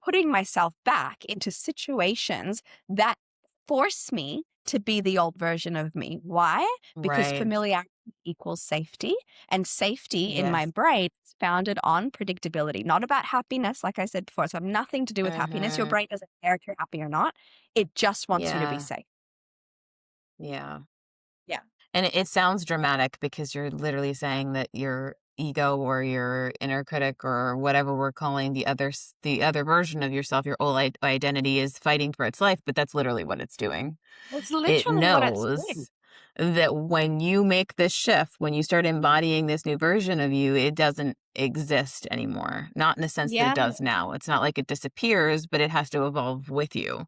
putting myself back into situations that force me to be the old version of me. Why? Because Right. familiarity equals safety, and safety in my Yes. brain is founded on predictability, not about happiness, like I said before. So, have nothing to do with happiness. Your Mhm. brain doesn't care if you're happy or not. It just wants you to be Yeah. safe. Yeah. Yeah. And it sounds dramatic because you're literally saying that your ego or your inner critic or whatever we're calling the other version of yourself, your old identity is fighting for its life, but that's literally what it's doing. That's It literally what it's doing. knows that when you make this shift, when you start embodying this new version of you, it doesn't exist anymore. Not in the sense that it Yeah. does now. It's not like it disappears, but it has to evolve with you.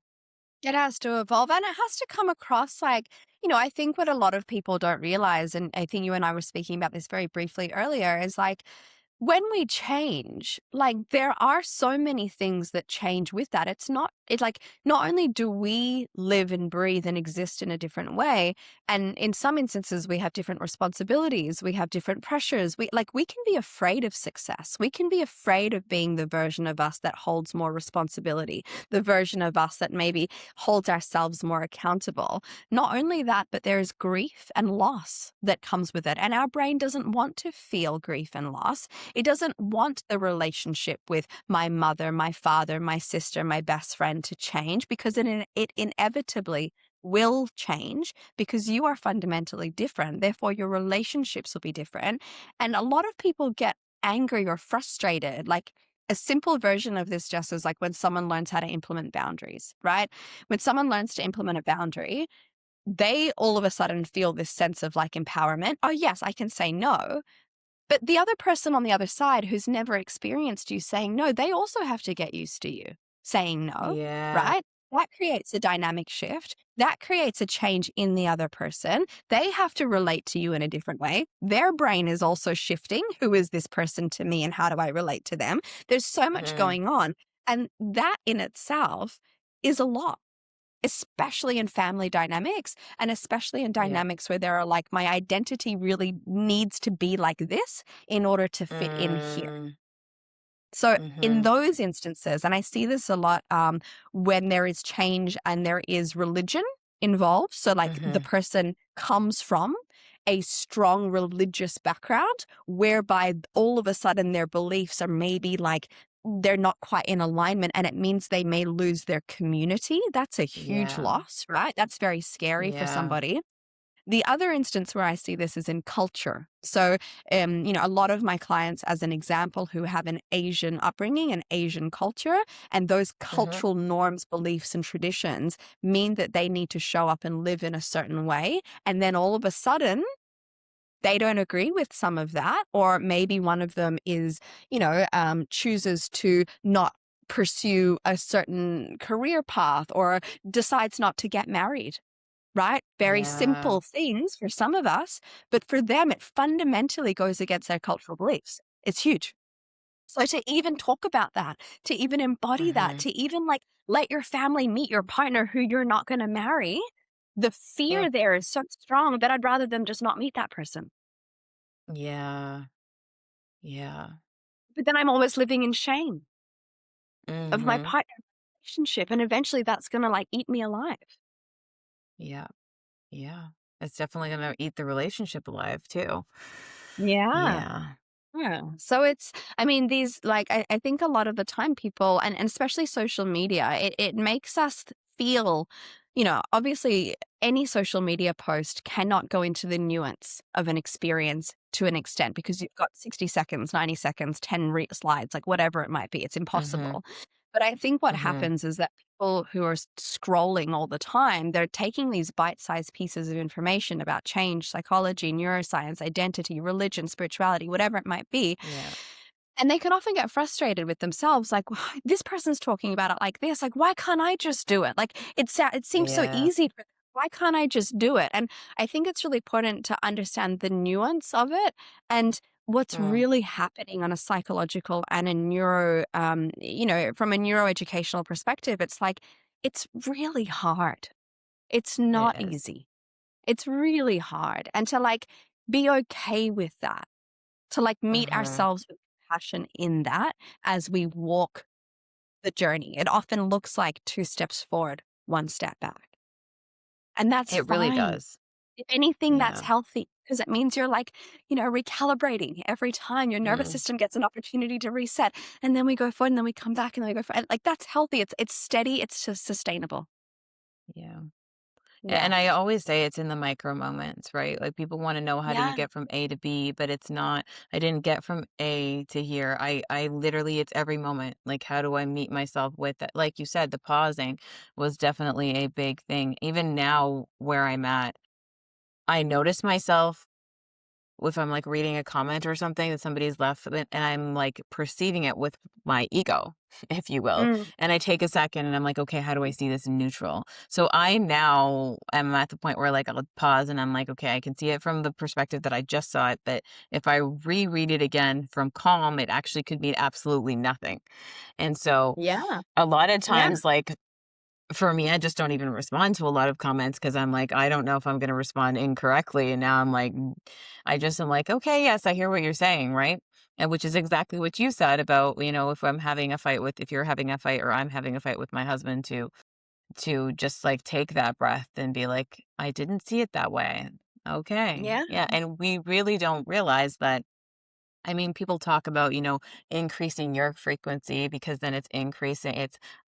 It has to evolve and it has to come across like, I think what a lot of people don't realize, and I think you and I were speaking about this very briefly earlier, is like when we change, like there are so many things that change with that. It's like not only do we live and breathe and exist in a different way, and in some instances we have different responsibilities, we have different pressures. We can be afraid of success. We can be afraid of being the version of us that holds more responsibility, the version of us that maybe holds ourselves more accountable. Not only that, but there is grief and loss that comes with it. And our brain doesn't want to feel grief and loss. It doesn't want the relationship with my mother, my father, my sister, my best friend to change because it inevitably will change because you are fundamentally different. Therefore, your relationships will be different. And a lot of people get angry or frustrated. Like a simple version of this just is like when someone learns how to implement boundaries, right? When someone learns to implement a boundary, they all of a sudden feel this sense of like empowerment. Oh, yes, I can say no. But the other person on the other side who's never experienced you saying no, they also have to get used to you saying no, Yeah. right? That creates a dynamic shift. That creates a change in the other person. They have to relate to you in a different way. Their brain is also shifting. Who is this person to me and how do I relate to them? There's so much Mm. going on. And that in itself is a lot, especially in family dynamics and especially in Yeah. dynamics where there are like my identity really needs to be like this in order to fit in here. Mm. So in Mhm. those instances, and I see this a lot when there is change and there is religion involved. So like the Mhm. person comes from a strong religious background whereby all of a sudden their beliefs are maybe like they're not quite in alignment and it means they may lose their community. That's a huge Yeah. loss, right? That's very scary for Yeah. somebody. The other instance where I see this is in culture. So, a lot of my clients, as an example, who have an Asian upbringing and Asian culture, and those Mhm. cultural norms, beliefs, and traditions mean that they need to show up and live in a certain way. And then all of a sudden, they don't agree with some of that, or maybe one of them is, chooses to not pursue a certain career path or decides not to get married, right? Very Yeah. simple things for some of us, but for them, it fundamentally goes against their cultural beliefs. It's huge. So to even talk about that, to even embody that, Mhm. to even like let your family meet your partner who you're not going to marry, the Yeah. fear there is so strong that I'd rather them just not meet that person. Yeah. Yeah. But then I'm always living in shame of my Mhm. partner relationship. And eventually that's going to like eat me alive. Yeah. Yeah. It's definitely gonna eat the relationship alive too. Yeah. Yeah. Yeah. So I mean, these, like, I think a lot of the time people, and especially social media, it makes us feel, obviously any social media post cannot go into the nuance of an experience to an extent because you've got 60 seconds, 90 seconds, 10 slides, like whatever it might be. It's Mhm. impossible. But I think what Mhm. happens is that people who are scrolling all the time, they're taking these bite-sized pieces of information about change, psychology, neuroscience, identity, religion, spirituality, whatever it might be. Yeah. And they can often get frustrated with themselves, like, "Why- this person's talking about it like this. Like, why can't I just do it? Like, it seems so Yeah. easy. Why can't I just do it?" And I think it's really important to understand the nuance of it and what's Mm. really happening on a psychological and a from a neuroeducational perspective. It's like, it's really hard. It's It not is. easy. It's really hard. And to like be okay with that, to like meet Mhm. ourselves with passion in that as we walk the journey. It often looks like two steps forward, one step back. And that's It really fine. does. If anything, that's Yeah. healthy because it means you're like, recalibrating every time your nervous Mm. system gets an opportunity to reset. And then we go forward and then we come back and then we go forward. Like that's healthy. It's steady. It's just sustainable. Yeah. Yeah. And I always say it's in the micro moments, right? Like people want to know how do you Yeah. get from A to B, but it's not, I didn't get from A to here. I literally, it's every moment. Like how do I meet myself with that? Like you said, the pausing was definitely a big thing. Even now where I'm at, I notice myself if I'm like reading a comment or something that somebody's left and I'm like perceiving it with my ego, if you will. Mm. And I take a second and I'm like, okay, how do I see this in neutral? So I now am at the point where like I'll pause and I'm like, okay, I can see it from the perspective that I just saw it. But if I reread it again from calm, it actually could mean absolutely nothing. And so Yeah. a lot of Yeah. times, like for me, I just don't even respond to a lot of comments because I'm like, I don't know if I'm going to respond incorrectly. And now I'm like, I just am like, okay, yes, I hear what you're saying, right? And which is exactly what you said about, if I'm having a fight with, if you're having a fight or I'm having a fight with my husband to just like take that breath and be like, I didn't see it that way. Okay. Yeah. Yeah. And we really don't realize that. I mean, people talk about, increasing your frequency because then it's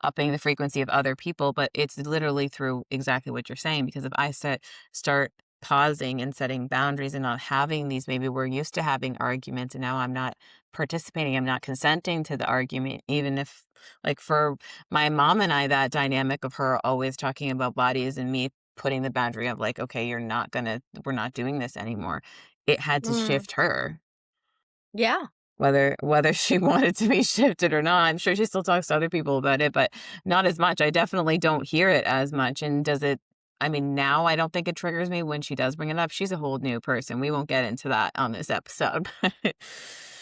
upping the frequency of other people, but it's literally through exactly what you're saying. Because if I start pausing and setting boundaries and not having these, maybe we're used to having arguments and now I'm not participating, I'm not consenting to the argument, even if like for my mom and I, that dynamic of her always talking about bodies and me putting the boundary of like, okay, we're not doing this anymore. It had to Mm. shift her Yeah. whether she wanted to be shifted or not. I'm sure she still talks to other people about it, but not as much. I definitely don't hear it as much, and does it I mean, now I don't think it triggers me when she does bring it up. She's a whole new person. We won't get into that on this episode, but,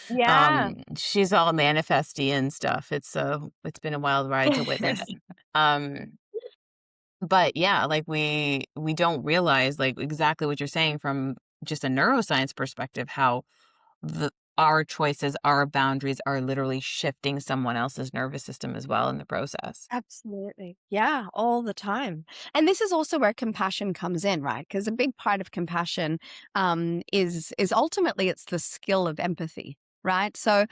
Yeah. she's all manifesty and stuff. It's been a wild ride to witness. Um, but yeah, like we don't realize, like, exactly what you're saying from just a neuroscience perspective, how the our choices, our boundaries are literally shifting someone else's nervous system as well in the process. Absolutely. Yeah, all the time. And this is also where compassion comes in, right? Because a big part of compassion is ultimately it's the skill of empathy, right? So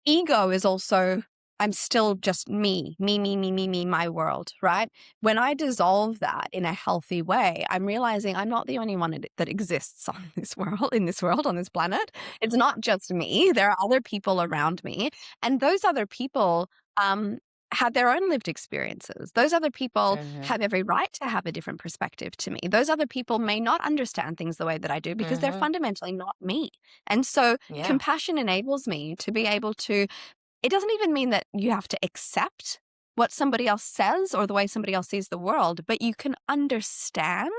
ego is also I'm still just me, my world, right? When I dissolve that in a healthy way, I'm realizing I'm not the only one that exists on this world, on this planet. It's not just me. There are other people around me. And those other people have their own lived experiences. Those other people Mhm. have every right to have a different perspective to me. Those other people may not understand things the way that I do because they're Mhm. fundamentally not me. And so Yeah. compassion enables me to be able to it doesn't even mean that you have to accept what somebody else says or the way somebody else sees the world, but you can understand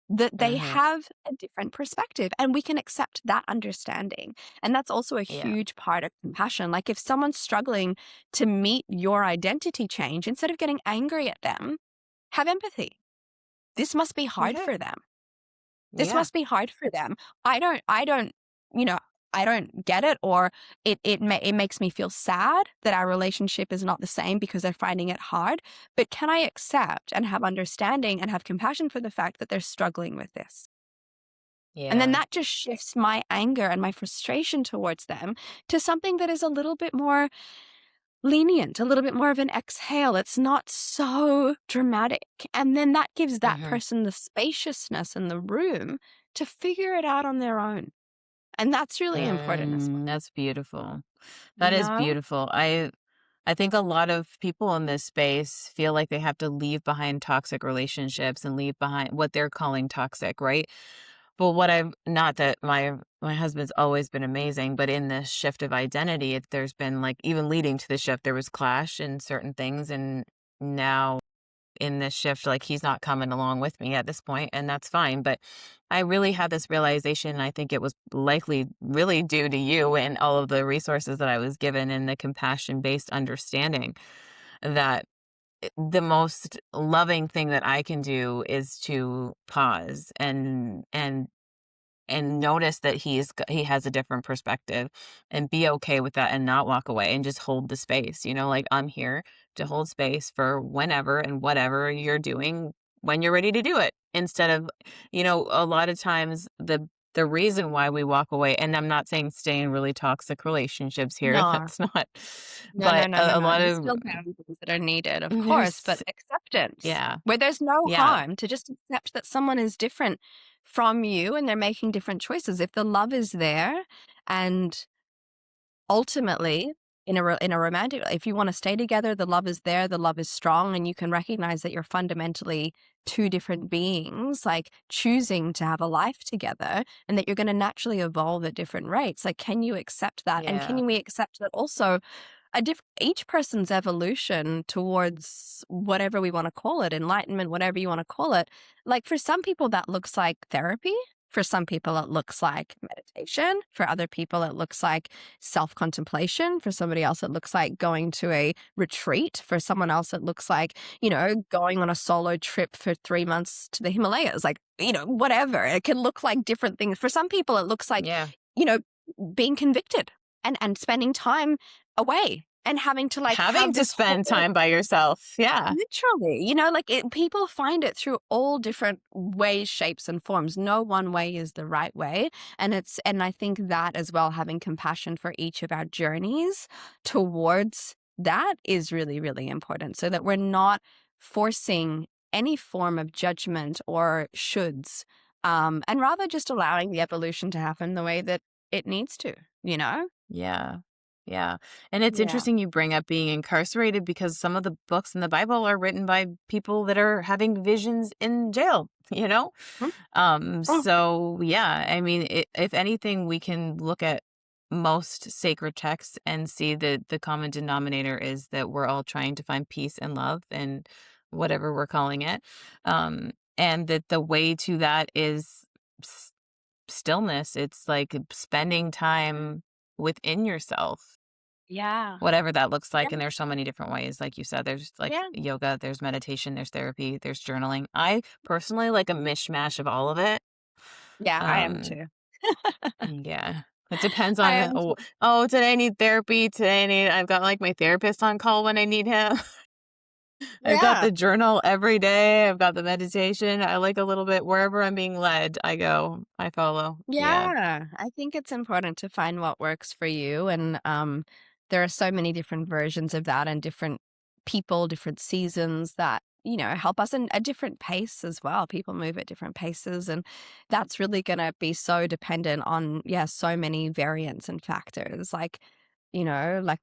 that they Mhm. have a different perspective and we can accept that understanding. And that's also a Yeah. huge part of compassion. Like if someone's struggling to meet your identity change, instead of getting angry at them, have empathy. This must be hard Yeah. for them. This Yeah. must be hard for them. I don't, you know, I don't get it or it makes me feel sad that our relationship is not the same because they're finding it hard, but can I accept and have understanding and have compassion for the fact that they're struggling with this? And then Yeah. that just shifts my anger and my frustration towards them to something that is a little bit more lenient, a little bit more of an exhale. It's not so dramatic. And then that gives that Mhm. person the spaciousness and the room to figure it out on their own. And that's really important as well. That's beautiful. That You is know? beautiful. I think a lot of people in this space feel like they have to leave behind toxic relationships and leave behind what they're calling toxic, right? But what I've not that my husband's always been amazing, but in this shift of identity, there's been like even leading to the shift, there was clash in certain things, and now in this shift, like he's not coming along with me at this point, and that's fine. But I really had this realization, and I think it was likely really due to you and all of the resources that I was given and the compassion based understanding that the most loving thing that I can do is to pause and notice that he has a different perspective and be okay with that and not walk away and just hold the space, like I'm here to hold space for whenever and whatever you're doing. when you're ready to do it, instead of, a lot of times the reason why we walk away, and I'm not saying stay in really toxic relationships here, No. that's not, No, no, but no, no, a no. lot There's of still boundaries that are needed, of course, but there's acceptance, yeah, where there's no yeah, harm to just accept that someone is different from you and they're making different choices. If the love is there, and ultimately in a romantic, if you want to stay together, the love is there, the love is strong, and you can recognize that you're fundamentally two different beings, like choosing to have a life together, and that you're going to naturally evolve at different rates. Like, can you accept that? And yeah, can we accept that also each person's evolution towards whatever we want to call it, enlightenment, whatever you want to call it, like for some people that looks like therapy, for some people it looks like meditation, for other people it looks like self-contemplation, for somebody else it looks like going to a retreat, for someone else it looks like, going on a solo trip for 3 months to the Himalayas, like, whatever. It can look like different things. For some people it looks like, yeah. you know being convicted and spending time away and having to like Having have to this spend whole, time by yourself. Yeah. literally, like people find it through all different ways, shapes, and forms. No one way is the right way. And I think that as well, having compassion for each of our journeys towards that is really, really important, so that we're not forcing any form of judgment or shoulds, and rather just allowing the evolution to happen the way that it needs to, you know? Yeah. Yeah. And it's Yeah. interesting you bring up being incarcerated, because some of the books in the Bible are written by people that are having visions in jail, you know? Mm, mm, So yeah, I mean, if anything, we can look at most sacred texts and see that the common denominator is that we're all trying to find peace and love and whatever we're calling it. And that the way to that is s- stillness. It's like spending time within yourself, yeah. whatever that looks Yeah. like. And there's so many different ways. Like you said, there's like Yeah. yoga, there's meditation, there's therapy, there's journaling. I personally like a mishmash of all of it. Yeah, I am Um, too. yeah. It depends I on, am too. today I need therapy. I've got like my therapist on call when I need him. I've got Yeah. the journal every day. I've got the meditation. I like a little bit wherever I'm being led, I go, I follow. Yeah. Yeah, I think it's important to find what works for you, and there are so many different versions of that, and different people, different seasons that help us in a different pace as well. People move at different paces, and that's really going to be so dependent on, yeah, so many variants and factors. Like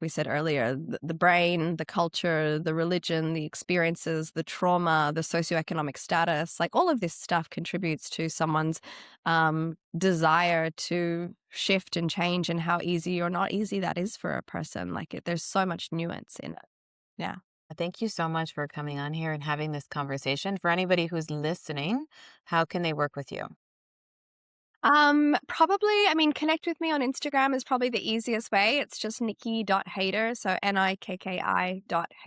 we said earlier, the brain, the culture, the religion, the experiences, the trauma, the socioeconomic status, like all of this stuff contributes to someone's desire to shift and change, and how easy or not easy that is for a person. There's so much nuance in it. Yeah. Thank you so much for coming on here and having this conversation. For anybody who's listening, how can they work with you? Probably, connect with me on Instagram is probably the easiest way. It's just Nikki.Heyder, so Nikki.Heyder.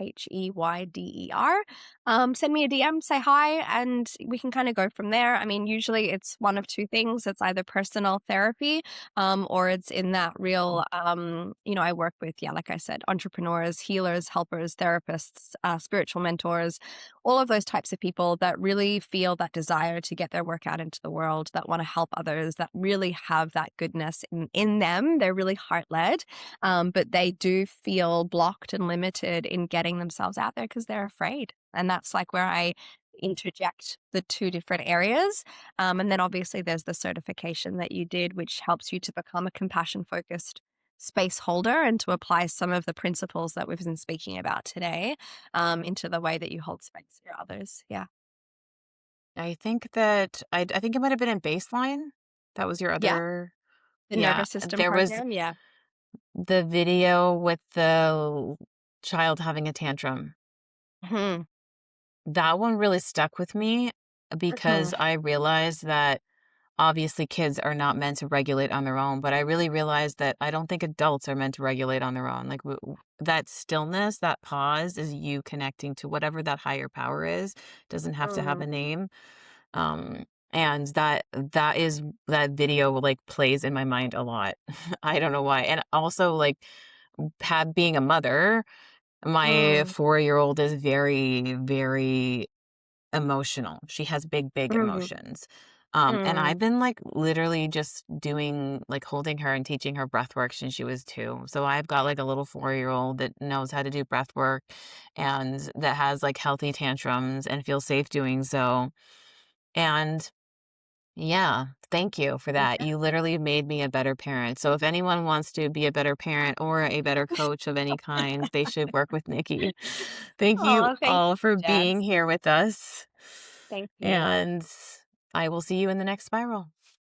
Send me a DM, say hi, and we can kind of go from there. Usually it's one of two things. It's either personal therapy, or it's in that real, I work with, yeah, like I said, entrepreneurs, healers, helpers, therapists, spiritual mentors, all of those types of people that really feel that desire to get their work out into the world, that want to help others, that really have that goodness in them. They're really heart led, but they do feel blocked and limited in getting themselves out there because they're afraid. And that's like where I interject the two different areas. And then obviously there's the certification that you did, which helps you to become a compassion focused space holder and to apply some of the principles that we've been speaking about today, into the way that you hold space for others. Yeah. I think that I think it might have been in Baseline. That was your Yeah. other, The yeah. nervous system There was program. Yeah. the video with the child having a tantrum. Hmm. That one really stuck with me Hmm. because I realized that obviously kids are not meant to regulate on their own, but I really realized that I don't think adults are meant to regulate on their own. Like that stillness, that pause is you connecting to whatever that higher power is. Doesn't have to have a Mm. name. And that video like plays in my mind a lot. I don't know why. And also like have being a mother, my Mm. 4-year-old is very, very emotional. She has big, big Mm, emotions. And mm. I've been like literally just doing like holding her and teaching her breath work since she was 2. So I've got like a little 4-year-old that knows how to do breath work and that has like healthy tantrums and feels safe doing so. And yeah, thank you for that. You literally made me a better parent. So if anyone wants to be a better parent or a better coach of any kind, they should work with Nikki. Thank you Oh, thank all for you, being Jess. here with us. Thank you. And I will see you in the next spiral.